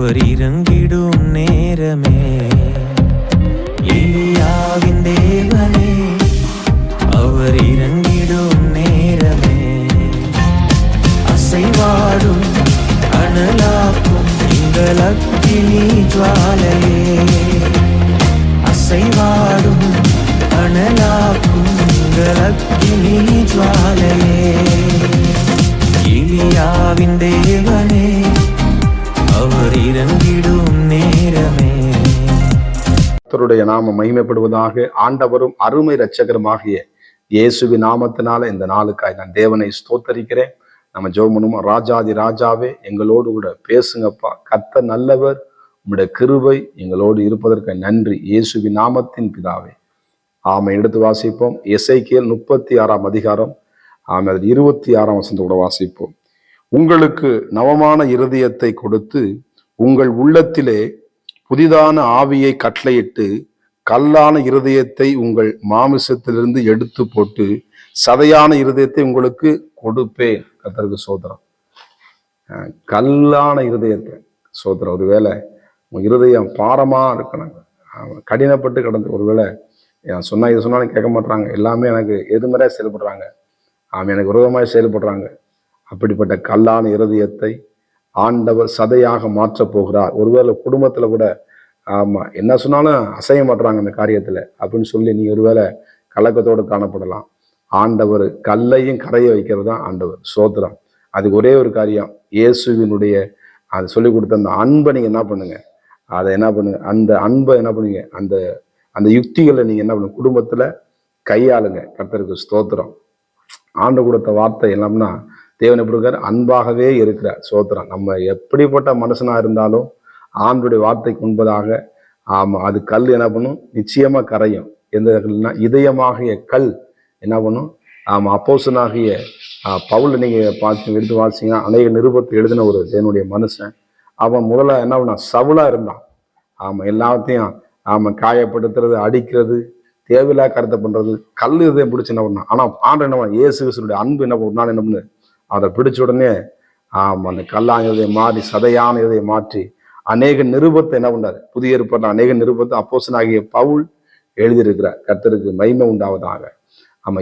அவர் இறங்கிடும் நேரமே. எலியாவின் தேவனே அவர் இறங்கிடும் நேரமே. அசைவாடும் அனலாக்கும் எங்கள் அக்கினி ஜுவாலையே. அசைவாடும் அனலாக்கும் எங்கள் அக்கினி ஜுவாலையே. எலியாவின் தேவனே அவர் இறங்கிடும் நேரமே. கர்த்தருடைய நாமம் மகிமைப்படுவதாக. ஆண்டவரும் அருமை இரட்சகருமாகிய இயேசுவின் நாமத்தினால இந்த நாளுக்காய் நான் தேவனை ஸ்தோத்தரிக்கிறேன். நம்ம ஜெபம் ராஜாதி ராஜாவே எங்களோடு கூட பேசுங்கப்பா. கர்த்தர் நல்லவர், உம்முடைய கிருபை எங்களோடு இருப்பதற்கு நன்றி. இயேசுவின் நாமத்தின் பிதாவே ஆமென். எடுத்து வாசிப்போம். எசேக்கியேல் 36 அதிகாரம் 26 வசனத்தோட வாசிப்போம். உங்களுக்கு நவமான இருதயத்தை கொடுத்து உங்கள் உள்ளத்திலே புதிதான ஆவியை கட்டளையிட்டு கல்லான இருதயத்தை உங்கள் மாமிசத்திலிருந்து எடுத்து போட்டு சதையான இருதயத்தை உங்களுக்கு கொடுப்பேன். கர்த்தருக்கு சோதரம். கல்லான இருதயத்தை சோதரம். ஒருவேளை உங்க இருதயம் பாரமா இருக்கணும், கடினப்பட்டு கிடந்து, ஒருவேளை சொன்னா இது சொன்னாலும் கேட்க மாட்டாங்க, எல்லாமே எனக்கு எதிர்மறையா செயல்படுறாங்க, எனக்கு விரோதமாக செயல்படுறாங்க. அப்படிப்பட்ட கல்லான இருதயத்தை ஆண்டவர் சதையாக மாற்ற போகிறார். ஒருவேளை குடும்பத்துல கூட என்ன சொன்னாலும் அசைய மாட்டுறாங்க அந்த காரியத்துல அப்படின்னு சொல்லி நீ ஒருவேளை கலக்கத்தோடு காணப்படலாம். ஆண்டவர் கல்லையும் கரைய வைக்கிறது தான் ஆண்டவர். சோத்திரம். அதுக்கு ஒரே ஒரு காரியம், இயேசுவினுடைய அது சொல்லி கொடுத்த அந்த அன்பை நீங்க என்ன பண்ணுங்க, அதை என்ன பண்ணுங்க, அந்த அன்பை என்ன பண்ணுங்க, அந்த அந்த யுக்திகளை நீங்க என்ன பண்ணுங்க, குடும்பத்துல கையாளுங்க. கர்த்தருக்கு ஸ்தோத்திரம். ஆண்டு கொடுத்த வார்த்தை எல்லாம்னா தேவன் எப்படி இருக்கார், அன்பாகவே இருக்கிறார். சோத்திரம். நம்ம எப்படிப்பட்ட மனுஷனா இருந்தாலும் ஆண்டுடைய வார்த்தைக்கு முன்பதாக அது கல் என்ன பண்ணும், நிச்சயமா கரையும். எந்த கல்னா இதயமாகிய கல் என்ன பண்ணும். அப்போஸ்தலனாகிய பவுல் நீங்க எடுத்து வாசிங்க, அநேக நிருபத்தை எழுதின ஒரு தேவனுடைய மனுஷன். அவன் முதல்ல என்ன பண்ணா, சவுலா இருந்தான். எல்லாத்தையும் காயப்படுத்துறது, அடிக்கிறது, தேவையில்லா கருத்தை பண்றது, கல் இதயம் பிடிச்சி என்ன பண்ணான். ஆனா ஆண்டு என்ன பண்ண, இயேசு கிறிஸ்துடைய அன்பு என்ன பண்ண, என்ன பண்ணு, அதை பிடிச்ச உடனே அந்த கல்லான இதை மாறி சதையான இதை மாற்றி அநேக நிருபத்தை என்ன பண்ணாரு, புதிய ஏற்பாடு அநேக நிருபத்தை அப்போஸ்தலனாகிய பவுல் எழுதியிருக்கிறார். கர்த்தருக்கு மகிமை உண்டாவதாக.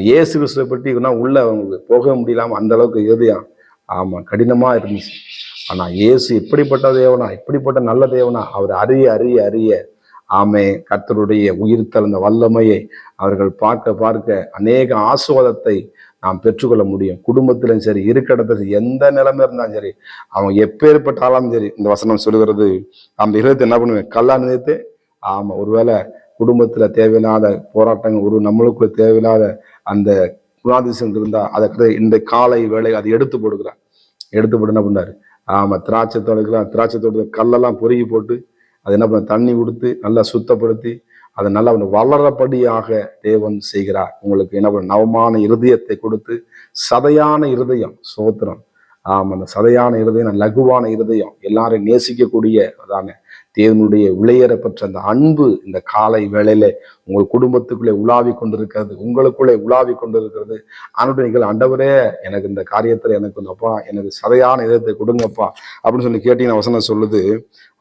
இயேசு கிறிஸ்துவை பற்றி உள்ள அவங்களுக்கு போக முடியலாம அந்த அளவுக்கு இதயம் கடினமா இருந்துச்சு. ஆனா இயேசு எப்படிப்பட்ட தேவனா, எப்படிப்பட்ட நல்ல தேவனா, அவர் அறிய அறிய அறிய கர்த்தருடைய உயிர்த்தல் அந்த வல்லமையை அவர்கள் பார்க்க பார்க்க அநேக ஆசீர்வாதத்தை நாம் பெற்றுக்கொள்ள முடியும். குடும்பத்திலும் சரி, இருக்கிற இடத்துல எந்த நிலைமை இருந்தாலும் சரி, அவங்க எப்பேற்பட்டாலும் சரி. இந்த வசனம் சொல்லுகிறது, அந்த இருதயத்தை என்ன பண்ணுவேன், கல்லான இதயத்தை. ஒருவேளை குடும்பத்துல தேவையில்லாத போராட்டங்கள், நம்மளுக்குள்ள தேவையில்லாத அந்த குணாதிசயம் இருந்தா அதை இந்த காலை வேலை அதை எடுத்து போடுகிறார். எடுத்து போட்டு என்ன பண்ணாரு, திராட்சை தோட்டத்துலாம், திராட்சை தோட்டத்தை கல்லெல்லாம் பொறுக்கி போட்டு அதை என்ன பண்ண, தண்ணி கொடுத்து நல்லா சுத்தப்படுத்தி அதை நல்லா வளரப்படியாக தேவன் செய்கிறார். உங்களுக்கு என்ன பண்ண, நவமான இருதயத்தை கொடுத்து சதையான இருதயம். சோத்திரம். அந்த சதையான இருதயம், லகுவான இருதயம், எல்லாரையும் நேசிக்கக்கூடிய அதான தேவனுடைய விளையேறப்பட்ட அந்த அன்பு இந்த காலை வேளையில உங்கள் குடும்பத்துக்குள்ளே உலாவி கொண்டிருக்கிறது, உங்களுக்குள்ளே உலாவி கொண்டிருக்கிறது. ஆண்டவரே, ஆண்டவரே எனக்கு இந்த காரியத்துல எனக்கு அப்பா எனக்கு சதையான இதயத்தை கொடுங்கப்பா அப்படின்னு சொல்லி கேட்டீங்கன்னா வசனம் சொல்லுது.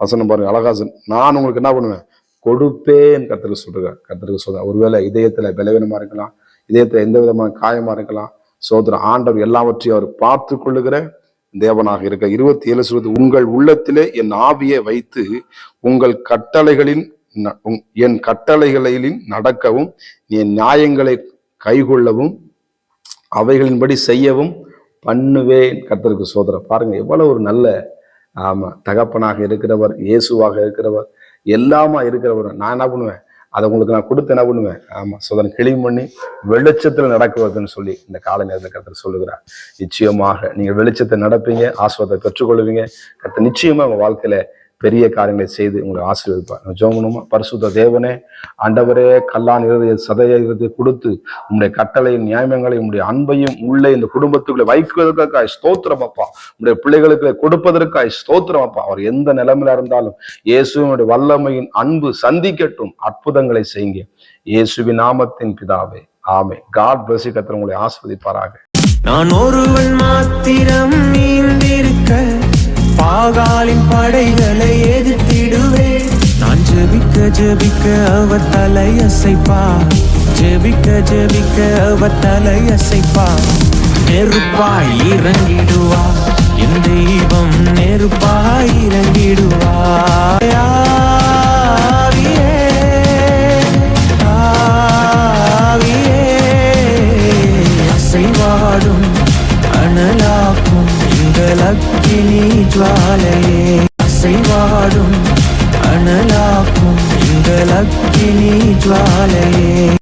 வசனம் பாருங்க அழகா, நான் உங்களுக்கு என்ன பண்ணுவேன், கொடுப்பேன். கர்த்தருக்கு சொல்றேன். கர்த்தருக்கு சொல்றேன். ஒருவேளை இதயத்துல பலவீனமா இருக்கலாம், இதயத்துல எந்த விதமான காயமா இருக்கலாம். சோதரன். ஆண்டவர் எல்லாவற்றையும் அவர் பார்த்து கொள்ளுகிற தேவனாக இருக்க. 27 சொல்வது, உங்கள் உள்ளத்திலே என் ஆவியை வைத்து உங்கள் என் கட்டளைகளில் நடக்கவும் என் நியாயங்களை கைகொள்ளவும் அவைகளின்படி செய்யவும் பண்ணுவேன். கர்த்தருக்கு சோதரன். பாருங்க எவ்வளவு ஒரு நல்ல தகப்பனாக இருக்கிறவர், இயேசுவாக இருக்கிறவர், எல்லாமா இருக்கிறவர். நான் என்ன பண்ணுவேன், அதை உங்களுக்கு நான் கொடுத்து என்ன பண்ணுவேன், சோதனை கிளீன் பண்ணி வெளிச்சத்துல நடக்குவதுன்னு சொல்லி இந்த கால நேரத்தில் கர்த்தர் சொல்லுகிறார். நிச்சயமாக நீங்க வெளிச்சத்தை நடப்பீங்க, ஆசீர்வாதத்தை பெற்றுக்கொள்வீங்க. கர்த்தர் நிச்சயமா உங்க வாழ்க்கையில பெரிய காரியங்களை செய்து உங்களை ஆசீர்வதிப்பார். ஜெபம். பரிசுத்த தேவனே, ஆண்டவரே, கல்லான் இருதய சதைய இருதயத்தை கொடுத்து உங்களுடைய கட்டளையும் நியாயங்களையும் உங்களுடைய அன்பையும் உள்ளே இந்த குடும்பத்துக்குள்ளே வைக்குவதற்காய் ஸ்தோத்திரம் அப்பா. உங்களுடைய பிள்ளைகளுக்கு கொடுப்பதற்காய் ஸ்தோத்திரம் அப்பா. அவர் எந்த நிலைமையில இருந்தாலும் இயேசுவினுடைய வல்லமையின் அன்பு சந்திக்கட்டும், அற்புதங்களை செய்யுங்க. இயேசுவின் நாமத்தின் பிதாவே, ஆமென். God bless you. கர்த்தர் உங்களை ஆசீர்வதிப்பாராக. நான் ஒருவன் மாத்திரம் நீந்திருக்க பாகாலின் படைகளை ஜெபிக்க அவர் தலையசைப்பா, ஜெபிக்க ஜெபிக்க அவர் தலையசைப்பா. நெருப்பாய் இறங்கிடுவா என் தெய்வம், நெருப்பாய் இறங்கிடுவா. ஆவியே, ஆவியே, அசைவாடும் அனலாக்கும் எங்கள் அக்கினி ஜுவாலையே, அசைவாடும் அனலாக்கும் எங்கள் அக்கினி ஜுவாலையே.